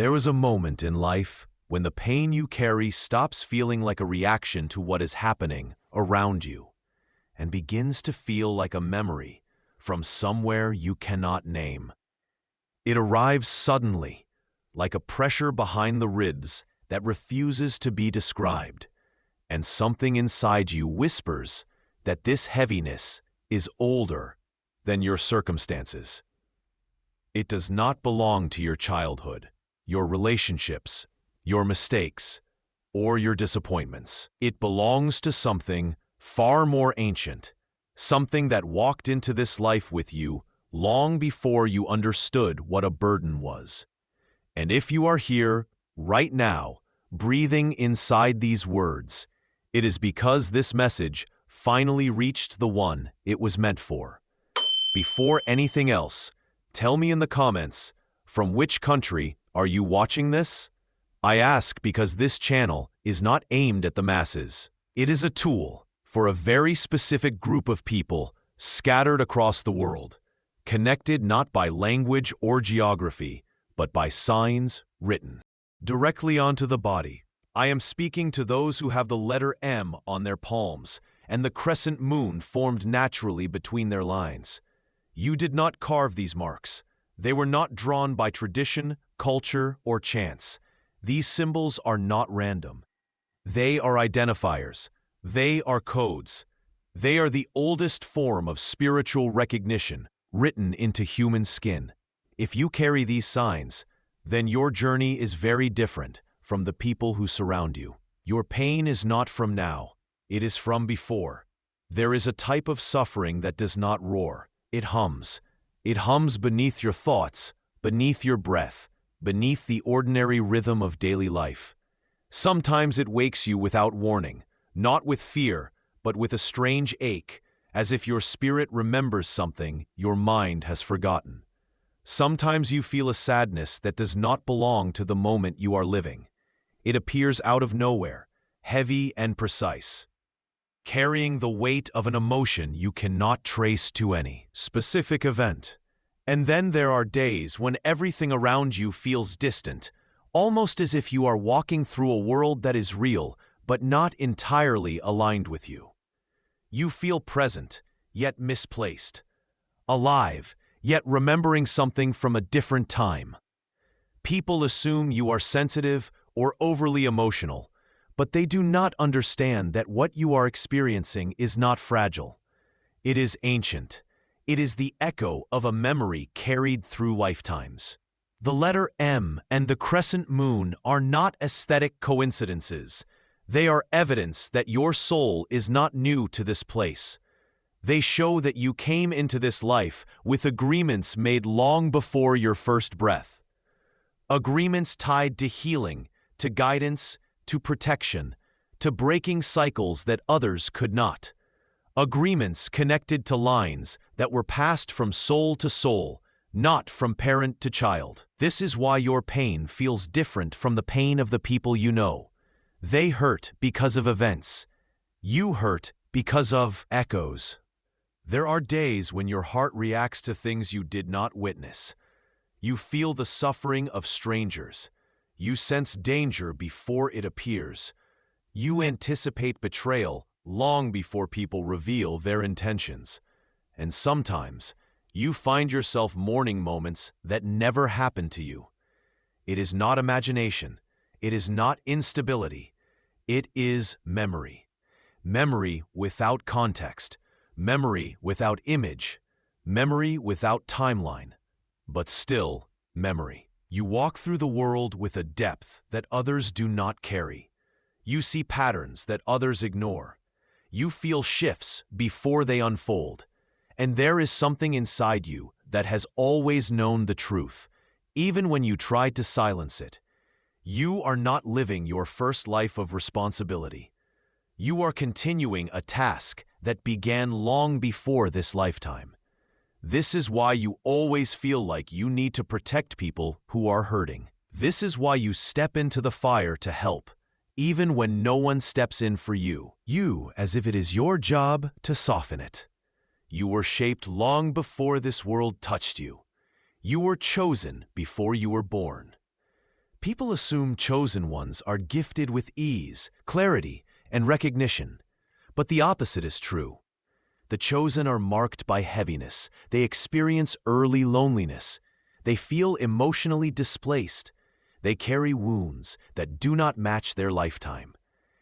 There is a moment in life when the pain you carry stops feeling like a reaction to what is happening around you and begins to feel like a memory from somewhere you cannot name. It arrives suddenly, like a pressure behind the ribs that refuses to be described, and something inside you whispers that this heaviness is older than your circumstances. It does not belong to your childhood, your relationships, your mistakes, or your disappointments. It belongs to something far more ancient, something that walked into this life with you long before you understood what a burden was. And if you are here, right now, breathing inside these words, it is because this message finally reached the one it was meant for. Before anything else, tell me in the comments, from which country are you watching this? I ask because this channel is not aimed at the masses. It is a tool for a very specific group of people scattered across the world, connected not by language or geography, but by signs written directly onto the body. I am speaking to those who have the letter M on their palms and the crescent moon formed naturally between their lines. You did not carve these marks. They were not drawn by tradition, culture, or chance. These symbols are not random. They are identifiers. They are codes. They are the oldest form of spiritual recognition written into human skin. If you carry these signs, then your journey is very different from the people who surround you. Your pain is not from now. It is from before. There is a type of suffering that does not roar. It hums. It hums beneath your thoughts, beneath your breath, beneath the ordinary rhythm of daily life. Sometimes it wakes you without warning, not with fear, but with a strange ache, as if your spirit remembers something your mind has forgotten. Sometimes you feel a sadness that does not belong to the moment you are living. It appears out of nowhere, heavy and precise, carrying the weight of an emotion you cannot trace to any specific event. And then there are days when everything around you feels distant, almost as if you are walking through a world that is real, but not entirely aligned with you. You feel present, yet misplaced. Alive, yet remembering something from a different time. People assume you are sensitive or overly emotional, but they do not understand that what you are experiencing is not fragile. It is ancient. It is the echo of a memory carried through lifetimes. The letter M and the crescent moon are not aesthetic coincidences. They are evidence that your soul is not new to this place. They show that you came into this life with agreements made long before your first breath. Agreements tied to healing, to guidance, to protection, to breaking cycles that others could not. Agreements connected to lines that were passed from soul to soul, not from parent to child. This is why your pain feels different from the pain of the people you know. They hurt because of events. You hurt because of echoes. There are days when your heart reacts to things you did not witness. You feel the suffering of strangers. You sense danger before it appears. You anticipate betrayal long before people reveal their intentions. And sometimes, you find yourself mourning moments that never happened to you. It is not imagination. It is not instability. It is memory. Memory without context. Memory without image. Memory without timeline. But still, memory. You walk through the world with a depth that others do not carry. You see patterns that others ignore. You feel shifts before they unfold. And there is something inside you that has always known the truth, even when you tried to silence it. You are not living your first life of responsibility. You are continuing a task that began long before this lifetime. This is why you always feel like you need to protect people who are hurting. This is why you step into the fire to help, even when no one steps in for you. You, as if it is your job to soften it. You were shaped long before this world touched you. You were chosen before you were born. People assume chosen ones are gifted with ease, clarity, and recognition. But the opposite is true. The chosen are marked by heaviness. They experience early loneliness. They feel emotionally displaced. They carry wounds that do not match their lifetime.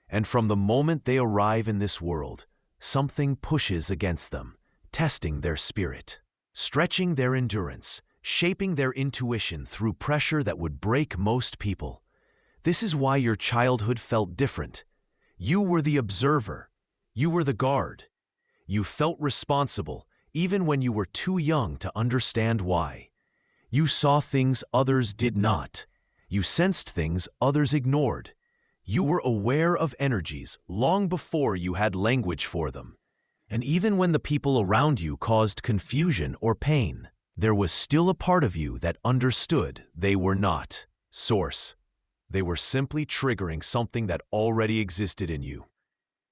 And from the moment they arrive in this world, something pushes against them, testing their spirit, stretching their endurance, shaping their intuition through pressure that would break most people. This is why your childhood felt different. You were the observer. You were the guard. You felt responsible, even when you were too young to understand why. You saw things others did not. You sensed things others ignored. You were aware of energies long before you had language for them. And even when the people around you caused confusion or pain, there was still a part of you that understood they were not source. They were simply triggering something that already existed in you.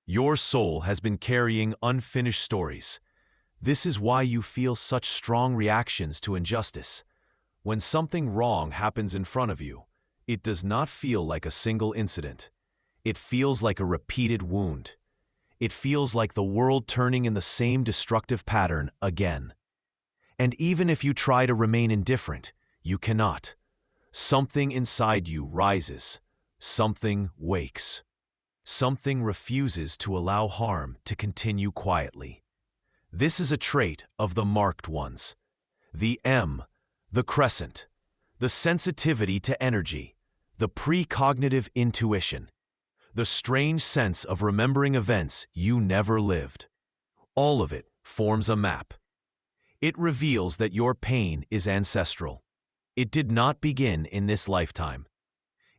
Your soul has been carrying unfinished stories. This is why you feel such strong reactions to injustice. When something wrong happens in front of you, it does not feel like a single incident. It feels like a repeated wound. It feels like the world turning in the same destructive pattern again. And even if you try to remain indifferent, you cannot. Something inside you rises. Something wakes. Something refuses to allow harm to continue quietly. This is a trait of the marked ones. The M, the crescent, the sensitivity to energy, the precognitive intuition, the strange sense of remembering events you never lived. All of it forms a map. It reveals that your pain is ancestral. It did not begin in this lifetime.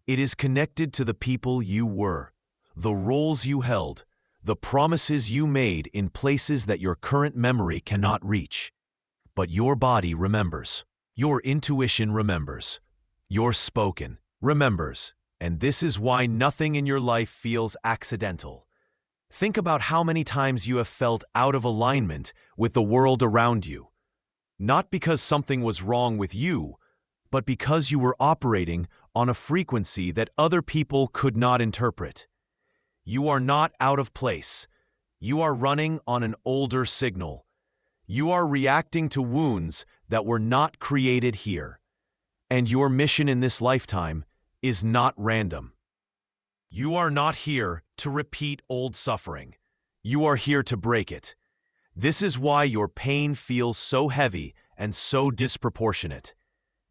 It is connected to the people you were, the roles you held, the promises you made in places that your current memory cannot reach. But your body remembers. Your intuition remembers. Your spoken remembers. And this is why nothing in your life feels accidental. Think about how many times you have felt out of alignment with the world around you. Not because something was wrong with you, but because you were operating on a frequency that other people could not interpret. You are not out of place. You are running on an older signal. You are reacting to wounds that were not created here. And your mission in this lifetime is not random. You are not here to repeat old suffering. You are here to break it. This is why your pain feels so heavy and so disproportionate.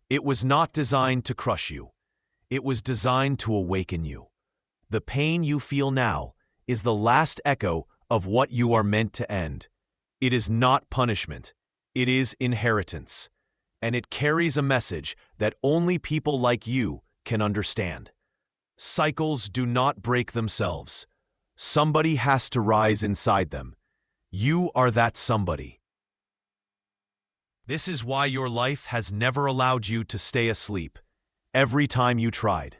It was not designed to crush you. It was designed to awaken you. The pain you feel now is the last echo of what you are meant to end. It is not punishment. It is inheritance. And it carries a message that only people like you can understand. Cycles do not break themselves. Somebody has to rise inside them. You are that somebody. This is why your life has never allowed you to stay asleep, every time you tried.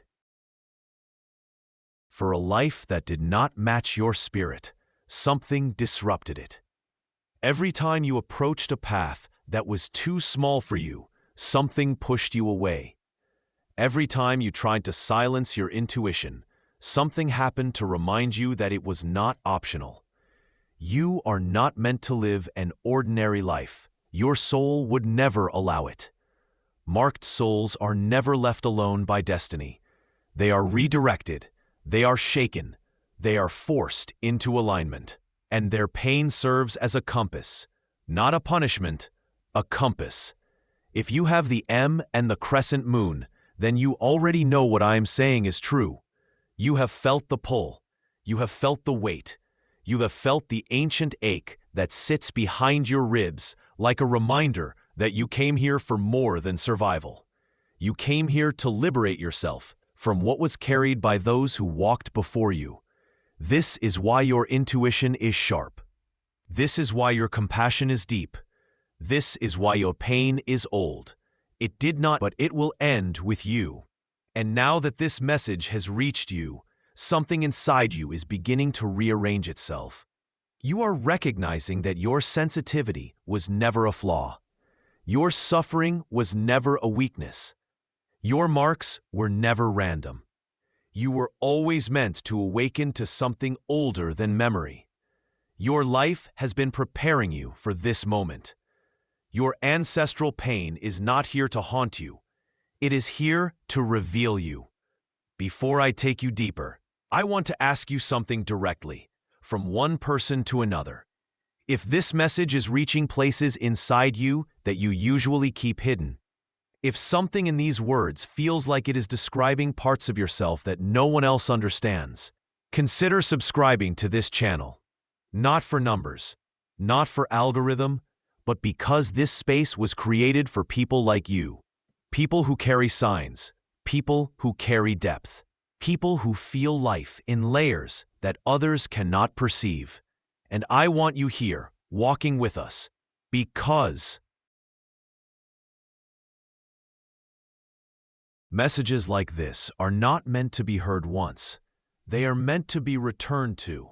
For a life that did not match your spirit, something disrupted it. Every time you approached a path that was too small for you, something pushed you away. Every time you tried to silence your intuition, something happened to remind you that it was not optional. You are not meant to live an ordinary life. Your soul would never allow it. Marked souls are never left alone by destiny. They are redirected. They are shaken. They are forced into alignment. And their pain serves as a compass, not a punishment, a compass. If you have the M and the crescent moon, then you already know what I am saying is true. You have felt the pull. You have felt the weight. You have felt the ancient ache that sits behind your ribs like a reminder that you came here for more than survival. You came here to liberate yourself from what was carried by those who walked before you. This is why your intuition is sharp. This is why your compassion is deep. This is why your pain is old. It did not, but it will end with you. And now that this message has reached you, something inside you is beginning to rearrange itself. You are recognizing that your sensitivity was never a flaw. Your suffering was never a weakness. Your marks were never random. You were always meant to awaken to something older than memory. Your life has been preparing you for this moment. Your ancestral pain is not here to haunt you. It is here to reveal you. Before I take you deeper, I want to ask you something directly, from one person to another. If this message is reaching places inside you that you usually keep hidden, if something in these words feels like it is describing parts of yourself that no one else understands, consider subscribing to this channel. Not for numbers, not for algorithm, but because this space was created for people like you. People who carry signs, people who carry depth, people who feel life in layers that others cannot perceive. And I want you here, walking with us, because messages like this are not meant to be heard once. They are meant to be returned to.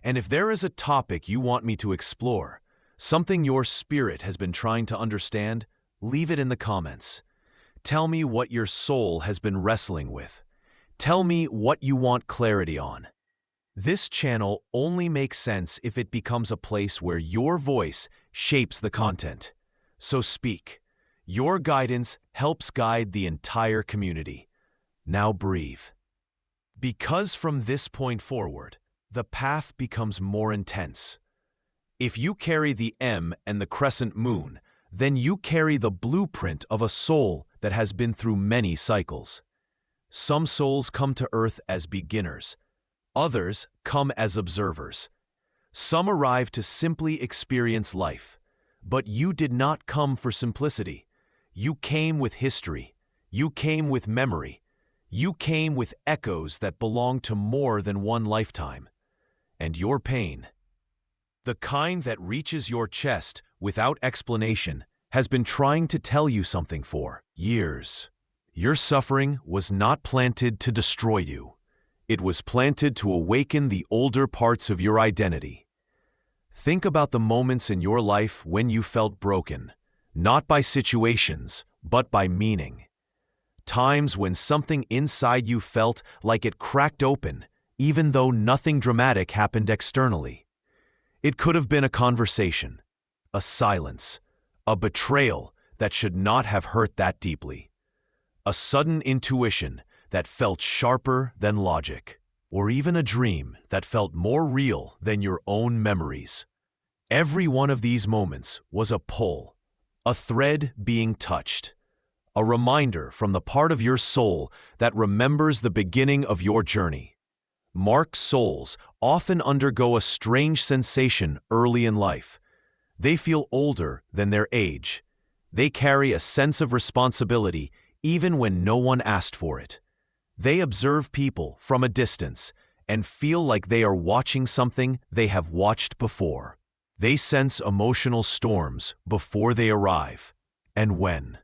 And if there is a topic you want me to explore, something your spirit has been trying to understand, leave it in the comments. Tell me what your soul has been wrestling with. Tell me what you want clarity on. This channel only makes sense if it becomes a place where your voice shapes the content. So speak. Your guidance helps guide the entire community. Now breathe. Because from this point forward, the path becomes more intense. If you carry the M and the crescent moon, then you carry the blueprint of a soul that has been through many cycles. Some souls come to Earth as beginners. Others come as observers. Some arrive to simply experience life. But you did not come for simplicity. You came with history. You came with memory. You came with echoes that belong to more than one lifetime. And your pain, the kind that reaches your chest without explanation, has been trying to tell you something for years. Your suffering was not planted to destroy you. It was planted to awaken the older parts of your identity. Think about the moments in your life when you felt broken, not by situations, but by meaning. Times when something inside you felt like it cracked open, even though nothing dramatic happened externally. It could have been a conversation, a silence, a betrayal that should not have hurt that deeply, a sudden intuition that felt sharper than logic, or even a dream that felt more real than your own memories. Every one of these moments was a pull, a thread being touched, a reminder from the part of your soul that remembers the beginning of your journey. Marked souls often undergo a strange sensation early in life. They feel older than their age. They carry a sense of responsibility even when no one asked for it. They observe people from a distance and feel like they are watching something they have watched before. They sense emotional storms before they arrive, and when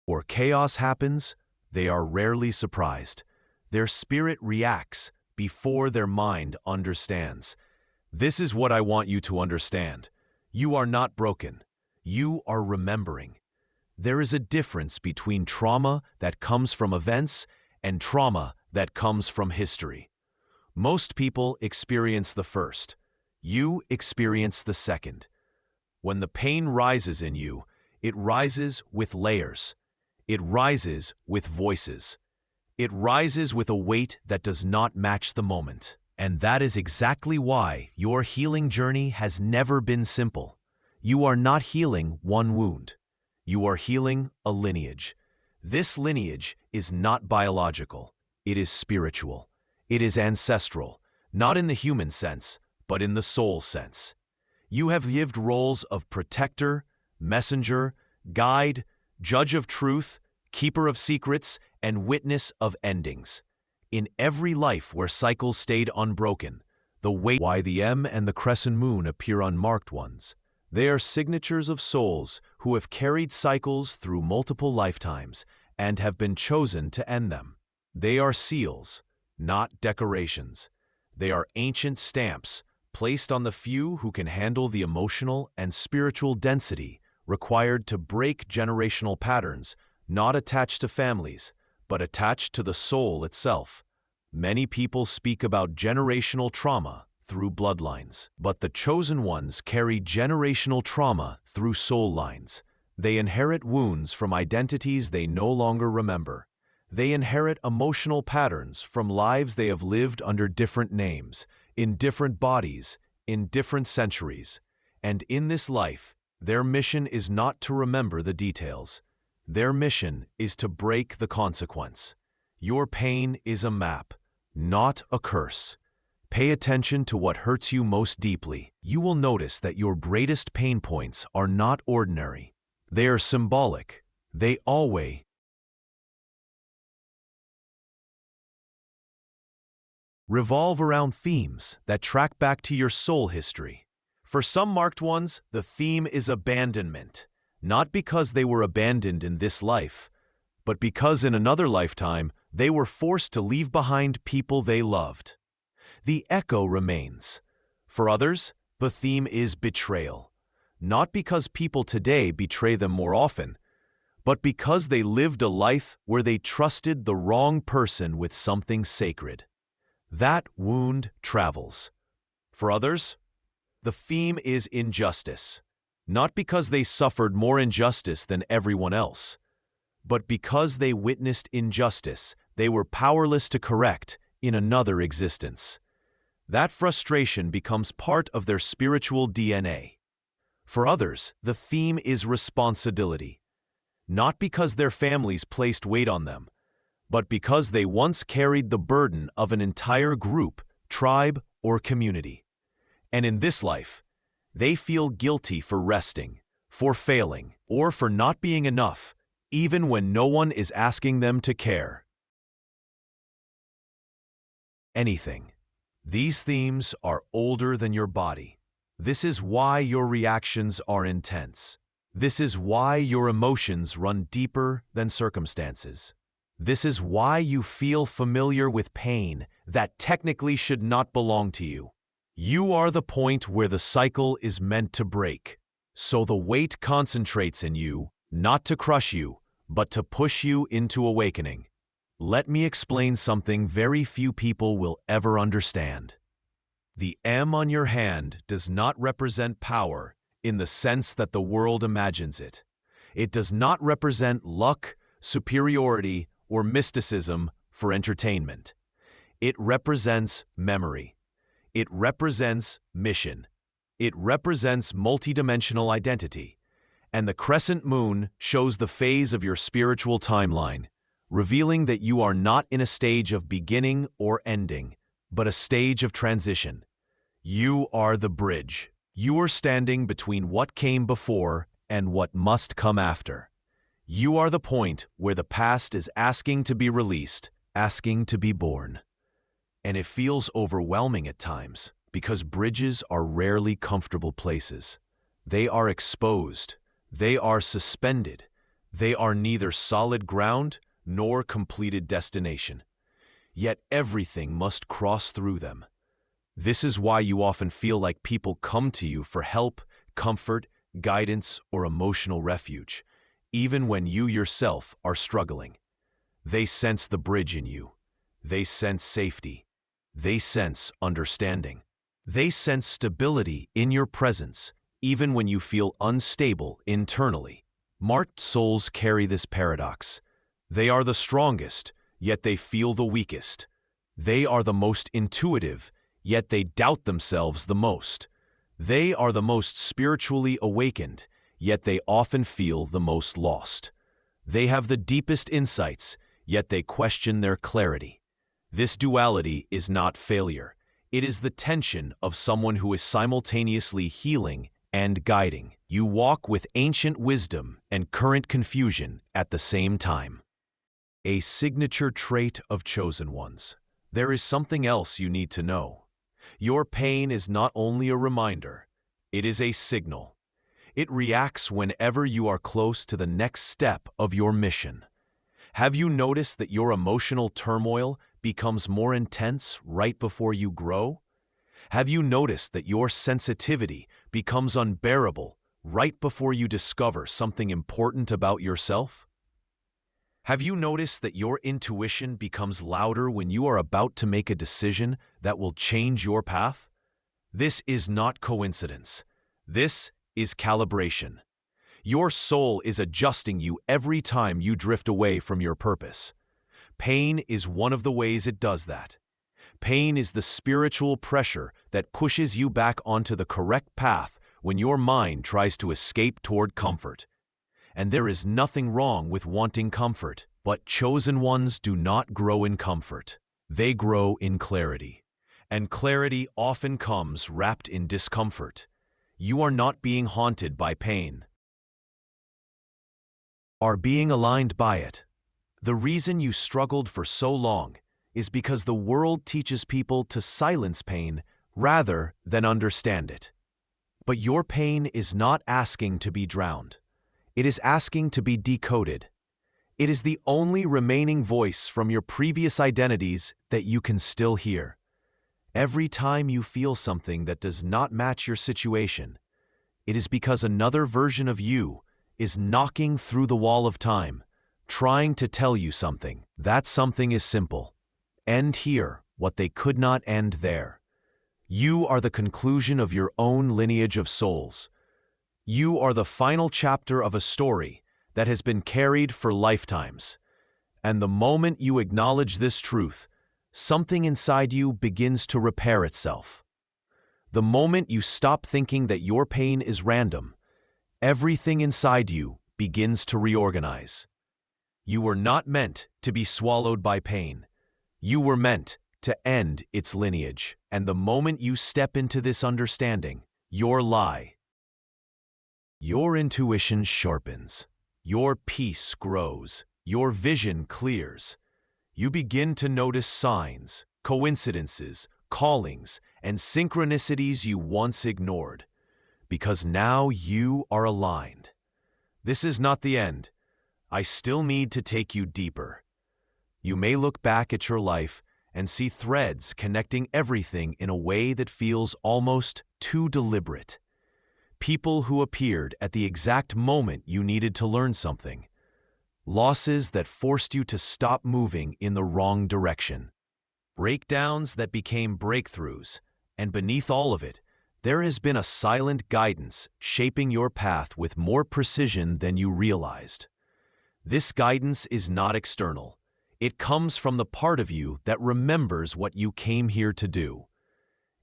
or chaos happens, they are rarely surprised. Their spirit reacts before their mind understands. This is what I want you to understand. You are not broken. You are remembering. There is a difference between trauma that comes from events and trauma that comes from history. Most people experience the first. You experience the second. When the pain rises in you, it rises with layers. It rises with voices. It rises with a weight that does not match the moment. And that is exactly why your healing journey has never been simple. You are not healing one wound. You are healing a lineage. This lineage is not biological. It is spiritual. It is ancestral, not in the human sense, but in the soul sense. You have lived roles of protector, messenger, guide, judge of truth, keeper of secrets, and witness of endings. In every life where cycles stayed unbroken, the weight why the M and the crescent moon appear unmarked ones. They are signatures of souls who have carried cycles through multiple lifetimes and have been chosen to end them. They are seals, not decorations. They are ancient stamps placed on the few who can handle the emotional and spiritual density required to break generational patterns, not attached to families, but attached to the soul itself. Many people speak about generational trauma through bloodlines, but the chosen ones carry generational trauma through soul lines. They inherit wounds from identities they no longer remember. They inherit emotional patterns from lives they have lived under different names, in different bodies, in different centuries. And in this life, their mission is not to remember the details. Their mission is to break the consequence. Your pain is a map, not a curse. Pay attention to what hurts you most deeply. You will notice that your greatest pain points are not ordinary. They are symbolic. They always revolve around themes that track back to your soul history. For some marked ones, the theme is abandonment, not because they were abandoned in this life, but because in another lifetime they were forced to leave behind people they loved. The echo remains. For others, the theme is betrayal, not because people today betray them more often, but because they lived a life where they trusted the wrong person with something sacred. That wound travels. For others, the theme is injustice, not because they suffered more injustice than everyone else, but because they witnessed injustice they were powerless to correct in another existence. That frustration becomes part of their spiritual DNA. For others, the theme is responsibility, not because their families placed weight on them, but because they once carried the burden of an entire group, tribe, or community. And in this life, they feel guilty for resting, for failing, or for not being enough, even when no one is asking them to care anything. These themes are older than your body. This is why your reactions are intense. This is why your emotions run deeper than circumstances. This is why you feel familiar with pain that technically should not belong to you. You are the point where the cycle is meant to break. So the weight concentrates in you, not to crush you, but to push you into awakening. Let me explain something very few people will ever understand. The M on your hand does not represent power in the sense that the world imagines it. It does not represent luck, superiority, or mysticism for entertainment. It represents memory. It represents mission. It represents multidimensional identity. And the crescent moon shows the phase of your spiritual timeline, revealing that you are not in a stage of beginning or ending, but a stage of transition. You are the bridge. You are standing between what came before and what must come after. You are the point where the past is asking to be released, asking to be born. And it feels overwhelming at times because bridges are rarely comfortable places. They are exposed. They are suspended. They are neither solid ground nor completed destination. Yet everything must cross through them. This is why you often feel like people come to you for help, comfort, guidance, or emotional refuge, even when you yourself are struggling. They sense the bridge in you. They sense safety. They sense understanding. They sense stability in your presence, even when you feel unstable internally. Marked souls carry this paradox. They are the strongest, yet they feel the weakest. They are the most intuitive, yet they doubt themselves the most. They are the most spiritually awakened, yet they often feel the most lost. They have the deepest insights, yet they question their clarity. This duality is not failure. It is the tension of someone who is simultaneously healing and guiding. You walk with ancient wisdom and current confusion at the same time. A signature trait of chosen ones. There is something else you need to know. Your pain is not only a reminder, it is a signal. It reacts whenever you are close to the next step of your mission. Have you noticed that your emotional turmoil becomes more intense right before you grow? Have you noticed that your sensitivity becomes unbearable right before you discover something important about yourself? Have you noticed that your intuition becomes louder when you are about to make a decision that will change your path? This is not coincidence. This is calibration. Your soul is adjusting you every time you drift away from your purpose. Pain is one of the ways it does that. Pain is the spiritual pressure that pushes you back onto the correct path when your mind tries to escape toward comfort. And there is nothing wrong with wanting comfort, but chosen ones do not grow in comfort. They grow in clarity. And clarity often comes wrapped in discomfort. You are not being haunted by pain, are being aligned by it. The reason you struggled for so long is because the world teaches people to silence pain rather than understand it. But your pain is not asking to be drowned. It is asking to be decoded. It is the only remaining voice from your previous identities that you can still hear. Every time you feel something that does not match your situation, it is because another version of you is knocking through the wall of time, trying to tell you something. That something is simple. End here what they could not end there. You are the conclusion of your own lineage of souls. You are the final chapter of a story that has been carried for lifetimes. And the moment you acknowledge this truth, something inside you begins to repair itself. The moment you stop thinking that your pain is random, everything inside you begins to reorganize. You were not meant to be swallowed by pain. You were meant to end its lineage. And the moment you step into this understanding, your intuition sharpens, your peace grows, your vision clears. You begin to notice signs, coincidences, callings, and synchronicities you once ignored, because now you are aligned. This is not the end. I still need to take you deeper. You may look back at your life and see threads connecting everything in a way that feels almost too deliberate. People who appeared at the exact moment you needed to learn something. Losses that forced you to stop moving in the wrong direction. Breakdowns that became breakthroughs. And beneath all of it, there has been a silent guidance shaping your path with more precision than you realized. This guidance is not external. It comes from the part of you that remembers what you came here to do.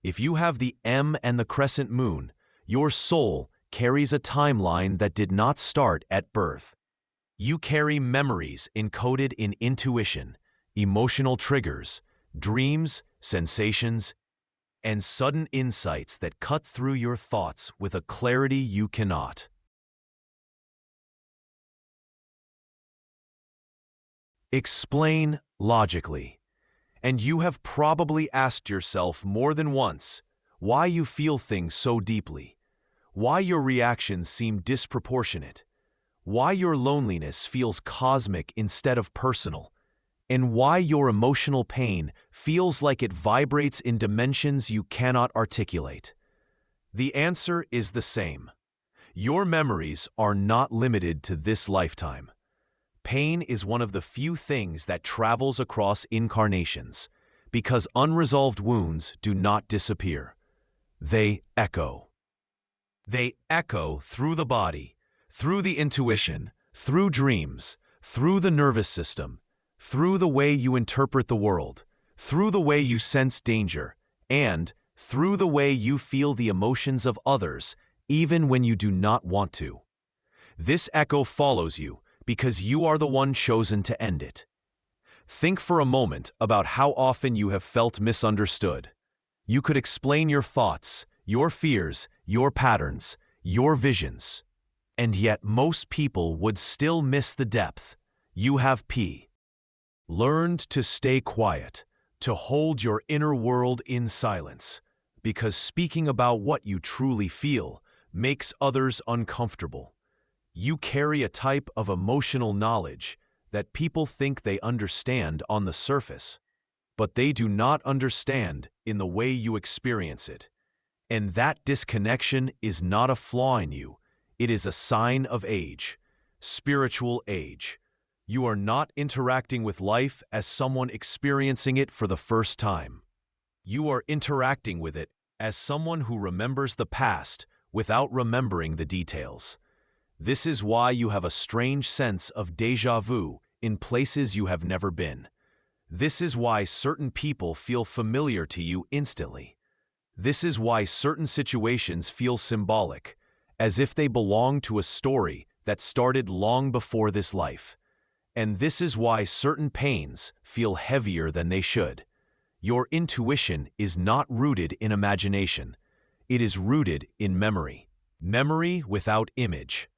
If you have the M and the crescent moon, your soul carries a timeline that did not start at birth. You carry memories encoded in intuition, emotional triggers, dreams, sensations, and sudden insights that cut through your thoughts with a clarity you cannot explain logically. And you have probably asked yourself more than once why you feel things so deeply, why your reactions seem disproportionate, why your loneliness feels cosmic instead of personal, and why your emotional pain feels like it vibrates in dimensions you cannot articulate. The answer is the same. Your memories are not limited to this lifetime. Pain is one of the few things that travels across incarnations, because unresolved wounds do not disappear. They echo. They echo through the body, through the intuition, through dreams, through the nervous system, through the way you interpret the world, through the way you sense danger, and through the way you feel the emotions of others, even when you do not want to. This echo follows you because you are the one chosen to end it. Think for a moment about how often you have felt misunderstood. You could explain your thoughts, your fears, your patterns, your visions, and yet most people would still miss the depth. You have learned to stay quiet, to hold your inner world in silence, because speaking about what you truly feel makes others uncomfortable. You carry a type of emotional knowledge that people think they understand on the surface, but they do not understand in the way you experience it. And that disconnection is not a flaw in you, It is a sign of age, spiritual age. You are not interacting with life as someone experiencing it for the first time. You are interacting with it as someone who remembers the past without remembering the details. This is why you have a strange sense of déjà vu in places you have never been. This is why certain people feel familiar to you instantly. This is why certain situations feel symbolic, as if they belong to a story that started long before this life. And this is why certain pains feel heavier than they should. Your intuition is not rooted in imagination. It is rooted in memory. Memory without image.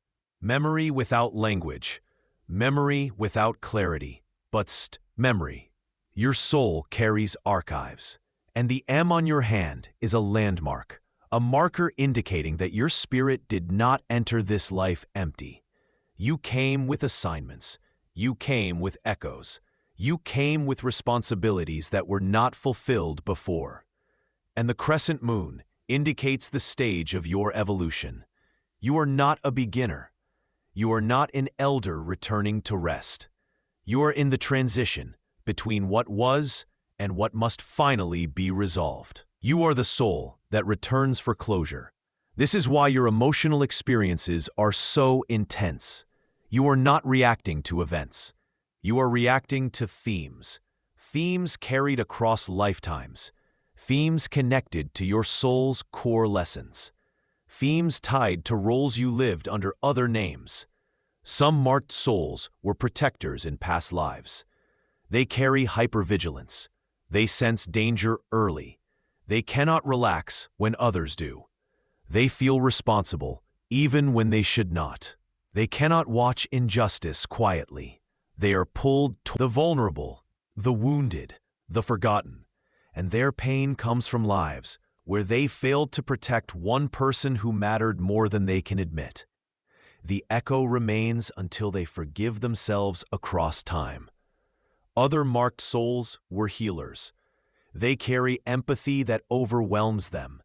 Memory without language. Memory without clarity. But memory. Your soul carries archives. And the M on your hand is a landmark, a marker indicating that your spirit did not enter this life empty. You came with assignments. You came with echoes. You came with responsibilities that were not fulfilled before. And the crescent moon indicates the stage of your evolution. You are not a beginner. You are not an elder returning to rest. You are in the transition between what was and what must finally be resolved. You are the soul that returns for closure. This is why your emotional experiences are so intense. You are not reacting to events. You are reacting to themes. Themes carried across lifetimes. Themes connected to your soul's core lessons. Themes tied to roles you lived under other names. Some marked souls were protectors in past lives. They carry hypervigilance. They sense danger early. They cannot relax when others do. They feel responsible even when they should not. They cannot watch injustice quietly. They are pulled to the vulnerable, the wounded, the forgotten, and their pain comes from lives where they failed to protect one person who mattered more than they can admit. The echo remains until they forgive themselves across time. Other marked souls were healers. They carry empathy that overwhelms them.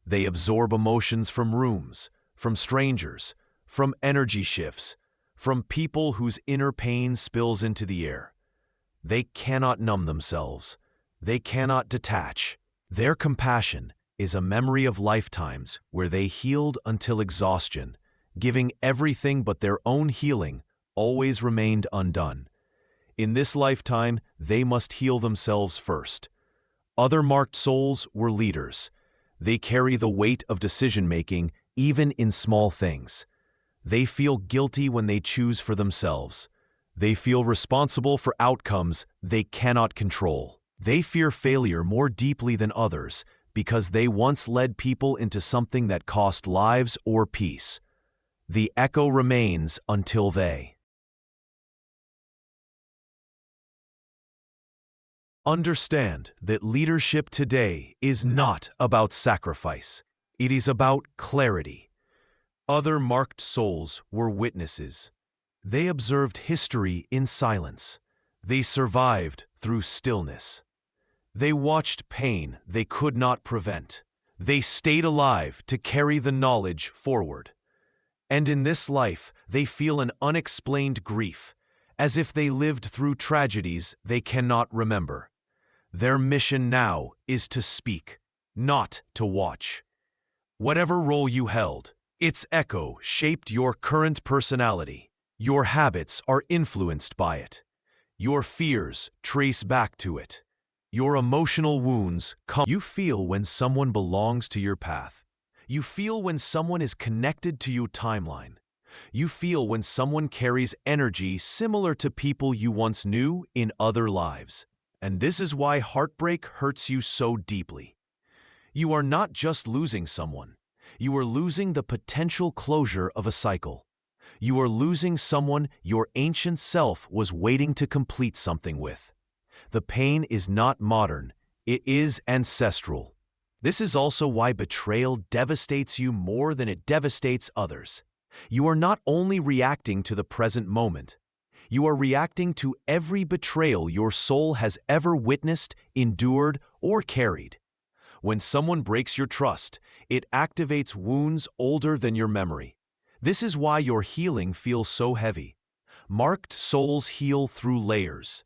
They absorb emotions from rooms, from strangers, from energy shifts, from people whose inner pain spills into the air. They cannot numb themselves. They cannot detach. Their compassion is a memory of lifetimes where they healed until exhaustion, giving everything but their own healing, always remained undone. In this lifetime, they must heal themselves first. Other marked souls were leaders. They carry the weight of decision-making even in small things. They feel guilty when they choose for themselves. They feel responsible for outcomes they cannot control. They fear failure more deeply than others because they once led people into something that cost lives or peace. The echo remains until they understand that leadership today is not about sacrifice. It is about clarity. Other marked souls were witnesses. They observed history in silence. They survived through stillness. They watched pain they could not prevent. They stayed alive to carry the knowledge forward. And in this life, they feel an unexplained grief, as if they lived through tragedies they cannot remember. Their mission now is to speak, not to watch. Whatever role you held, its echo shaped your current personality. Your habits are influenced by it. Your fears trace back to it. Your emotional wounds come. You feel when someone belongs to your path. You feel when someone is connected to your timeline. You feel when someone carries energy similar to people you once knew in other lives. And this is why heartbreak hurts you so deeply. You are not just losing someone. You are losing the potential closure of a cycle. You are losing someone your ancient self was waiting to complete something with. The pain is not modern. It is ancestral. This is also why betrayal devastates you more than it devastates others. You are not only reacting to the present moment. You are reacting to every betrayal your soul has ever witnessed, endured, or carried. When someone breaks your trust, it activates wounds older than your memory. This is why your healing feels so heavy. Marked souls heal through layers.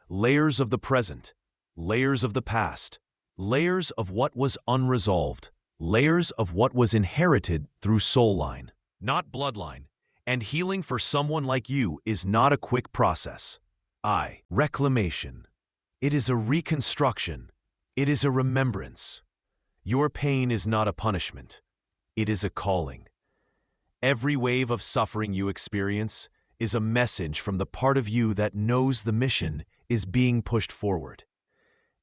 Layers of the present, layers of the past, layers of what was unresolved, layers of what was inherited through soul line, not bloodline. And healing for someone like you is not a quick process. Reclamation. It is a reconstruction. It is a remembrance. Your pain is not a punishment. It is a calling. Every wave of suffering you experience is a message from the part of you that knows the mission is being pushed forward.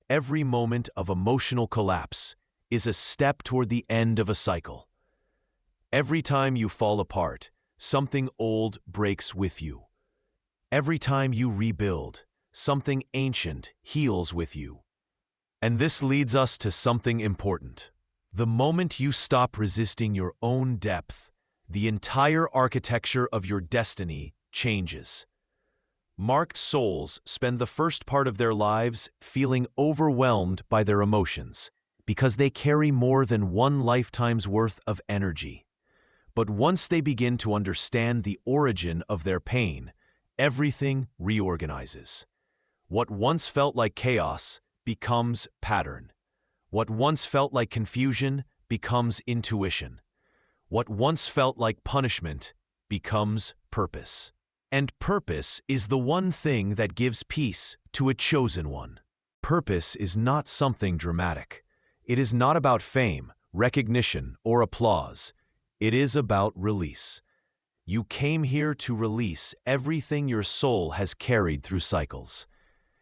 Every moment of emotional collapse is a step toward the end of a cycle. Every time you fall apart, something old breaks with you. Every time you rebuild, something ancient heals with you. And this leads us to something important. The moment you stop resisting your own depth, the entire architecture of your destiny changes. Marked souls spend the first part of their lives feeling overwhelmed by their emotions because they carry more than one lifetime's worth of energy. But once they begin to understand the origin of their pain, everything reorganizes. What once felt like chaos becomes pattern. What once felt like confusion becomes intuition. What once felt like punishment becomes purpose. And purpose is the one thing that gives peace to a chosen one. Purpose is not something dramatic. It is not about fame, recognition, or applause. It is about release. You came here to release everything your soul has carried through cycles.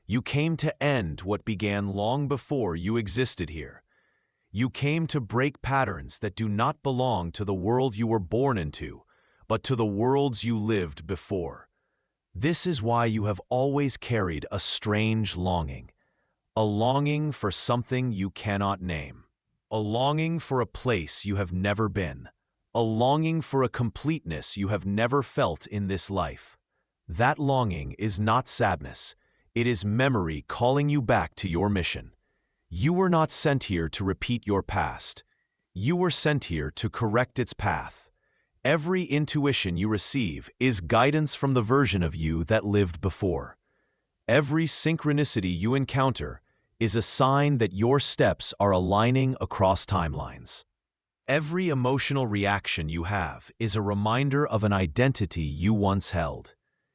You came to end what began long before you existed here. You came to break patterns that do not belong to the world you were born into, but to the worlds you lived before. This is why you have always carried a strange longing. A longing for something you cannot name. A longing for a place you have never been. A longing for a completeness you have never felt in this life. That longing is not sadness. It is memory calling you back to your mission. You were not sent here to repeat your past. You were sent here to correct its path. Every intuition you receive is guidance from the version of you that lived before. Every synchronicity you encounter is a sign that your steps are aligning across timelines. Every emotional reaction you have is a reminder of an identity you once held.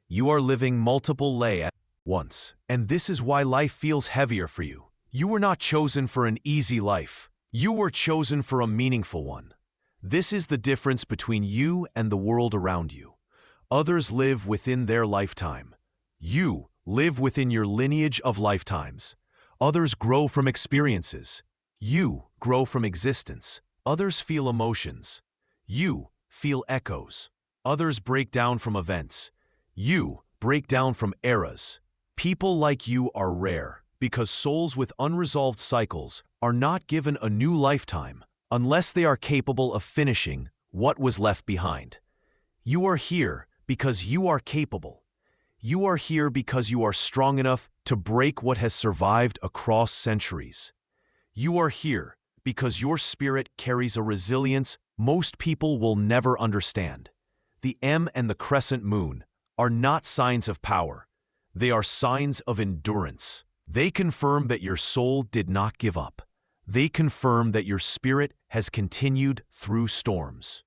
You are living multiple layers at once, and this is why life feels heavier for you. You were not chosen for an easy life. You were chosen for a meaningful one. This is the difference between you and the world around you. Others live within their lifetime. You live within your lineage of lifetimes. Others grow from experiences. You grow from existence. Others feel emotions. You feel echoes. Others break down from events. You break down from eras. People like you are rare because souls with unresolved cycles are not given a new lifetime unless they are capable of finishing what was left behind. You are here because you are capable. You are here because you are strong enough to break what has survived across centuries. You are here because your spirit carries a resilience most people will never understand. The M and the crescent moon are not signs of power. They are signs of endurance. They confirm that your soul did not give up. They confirm that your spirit has continued through storms.